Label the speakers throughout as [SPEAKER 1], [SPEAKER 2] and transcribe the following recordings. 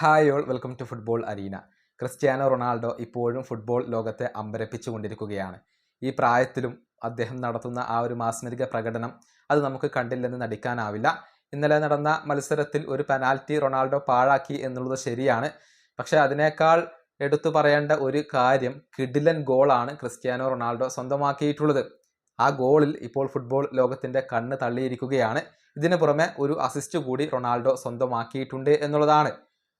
[SPEAKER 1] Hi all, welcome to football arena. Cristiano Ronaldo ഇപ്പോഴും football ലോകത്തെ അമ്പരപ്പിച്ചുകൊണ്ടിരിക്കുകയാണ്. ഈ പ്രായത്തിലും അദ്ദേഹം നടത്തുന്ന ആ ഒരു മാസ്മരിക പ്രകടനം അത് നമുക്ക് കണ്ടില്ലെന്ന് നടിക്കാനാവില്ല. ഇന്നലെ നടന്ന മത്സരത്തിൽ ഒരു പെനാൽറ്റി റൊണാൾഡോ പാഴാക്കി എന്നുള്ളത് ശരിയാണ്. പക്ഷേ അതിനേക്കാൾ എടുത്തു പറയേണ്ട ഒരു കാര്യം കിടിലൻ ഗോളാണ് ക്രിസ്ത്യാനോ റൊണാൾഡോ സ്വന്തമാക്കിയിട്ടുള്ളത്. ആ ഗോളിൽ ഇപ്പോൾ ഫുട്ബോൾ ലോകത്തിൻ്റെ കണ്ണ് തള്ളിയിരിക്കുകയാണ്. ഇതിനു പുറമെ ഒരു അസിസ്റ്റ് കൂടി റൊണാൾഡോ സ്വന്തമാക്കിയിട്ടുണ്ട് എന്നുള്ളതാണ്.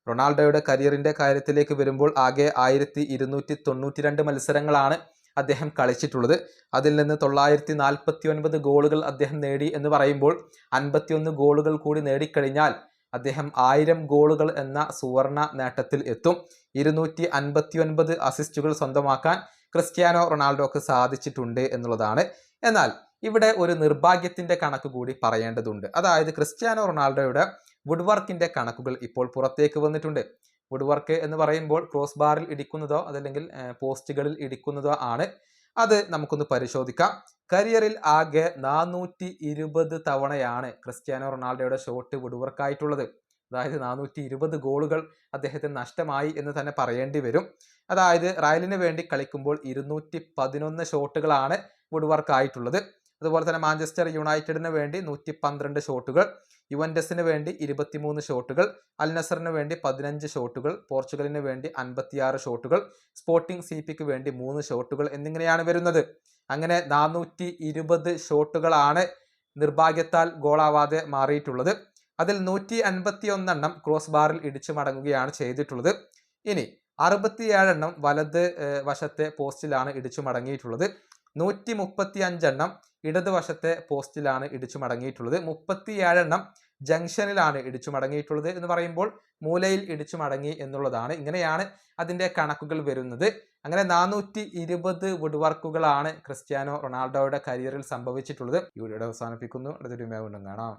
[SPEAKER 1] റൊണാൾഡോയുടെ കരിയറിൻ്റെ കാര്യത്തിലേക്ക് വരുമ്പോൾ ആകെ 1292 മത്സരങ്ങളാണ് അദ്ദേഹം കളിച്ചിട്ടുള്ളത്. അതിൽ നിന്ന് 949 ഗോളുകൾ അദ്ദേഹം നേടി എന്ന് പറയുമ്പോൾ 51 ഗോളുകൾ കൂടി നേടിക്കഴിഞ്ഞാൽ അദ്ദേഹം 1000 ഗോളുകൾ എന്ന സുവർണ നേട്ടത്തിൽ എത്തും. 259 അസിസ്റ്റുകൾ സ്വന്തമാക്കാൻ ക്രിസ്ത്യാനോ റൊണാൾഡോക്ക് സാധിച്ചിട്ടുണ്ട് എന്നുള്ളതാണ്. എന്നാൽ ഇവിടെ ഒരു നിർഭാഗ്യത്തിൻ്റെ കണക്ക് കൂടി പറയേണ്ടതുണ്ട്. അതായത് ക്രിസ്ത്യാനോ റൊണാൾഡോയുടെ വുഡ് വർക്കിൻ്റെ കണക്കുകൾ ഇപ്പോൾ പുറത്തേക്ക് വന്നിട്ടുണ്ട്. വുഡ് വർക്ക് എന്ന് പറയുമ്പോൾ ക്രോസ് ബാറിൽ ഇടിക്കുന്നതോ അതല്ലെങ്കിൽ പോസ്റ്റുകളിൽ ഇടിക്കുന്നതോ ആണ്. അത് നമുക്കൊന്ന് പരിശോധിക്കാം. കരിയറിൽ ആകെ 420 തവണയാണ് ക്രിസ്ത്യാനോ റൊണാൾഡോയുടെ ഷോട്ട് വുഡ് വർക്കായിട്ടുള്ളത്. അതായത് 420 ഗോളുകൾ അദ്ദേഹത്തിന് നഷ്ടമായി എന്ന് തന്നെ പറയേണ്ടി വരും. അതായത് റയലിന് വേണ്ടി കളിക്കുമ്പോൾ 211 ഷോട്ടുകളാണ് വുഡ് വർക്ക് ആയിട്ടുള്ളത്. അതുപോലെ തന്നെ മാഞ്ചസ്റ്റർ യുണൈറ്റഡിന് വേണ്ടി 112 ഷോട്ടുകൾ, യുവൻറ്റസിന് വേണ്ടി 23 ഷോട്ടുകൾ, അൽ നസറിന് വേണ്ടി 15 ഷോട്ടുകൾ, പോർച്ചുഗലിന് വേണ്ടി 56 ഷോട്ടുകൾ, സ്പോർട്ടിംഗ് സിപിക്ക് വേണ്ടി 3 ഷോട്ടുകൾ എന്നിങ്ങനെയാണ് വരുന്നത്. അങ്ങനെ 420 ഷോട്ടുകളാണ് നിർഭാഗ്യത്താൽ ഗോളാവാതെ മാറിയിട്ടുള്ളത്. അതിൽ 151 എണ്ണം ക്രോസ് ബാറിൽ ഇടിച്ചു മടങ്ങുകയാണ് ചെയ്തിട്ടുള്ളത്. ഇനി 67 എണ്ണം വലത് വശത്തെ പോസ്റ്റിലാണ് ഇടിച്ചു മടങ്ങിയിട്ടുള്ളത്. 135 എണ്ണം ഇടതുവശത്തെ പോസ്റ്റിലാണ് ഇടിച്ചു മടങ്ങിയിട്ടുള്ളത്. 37 എണ്ണം ജംഗ്ഷനിലാണ് ഇടിച്ചു മടങ്ങിയിട്ടുള്ളത് എന്ന് പറയുമ്പോൾ മൂലയിൽ ഇടിച്ചു മടങ്ങി എന്നുള്ളതാണ്. ഇങ്ങനെയാണ് അതിൻ്റെ കണക്കുകൾ വരുന്നത്. അങ്ങനെ 420 വുഡ് വർക്കുകളാണ് ക്രിസ്ത്യാനോ റൊണാൾഡോയുടെ കരിയറിൽ സംഭവിച്ചിട്ടുള്ളത്. ഈ വീഡിയോ അവസാനിപ്പിക്കുന്നു. അടുത്തൊരു വീണ്ടും കാണാം.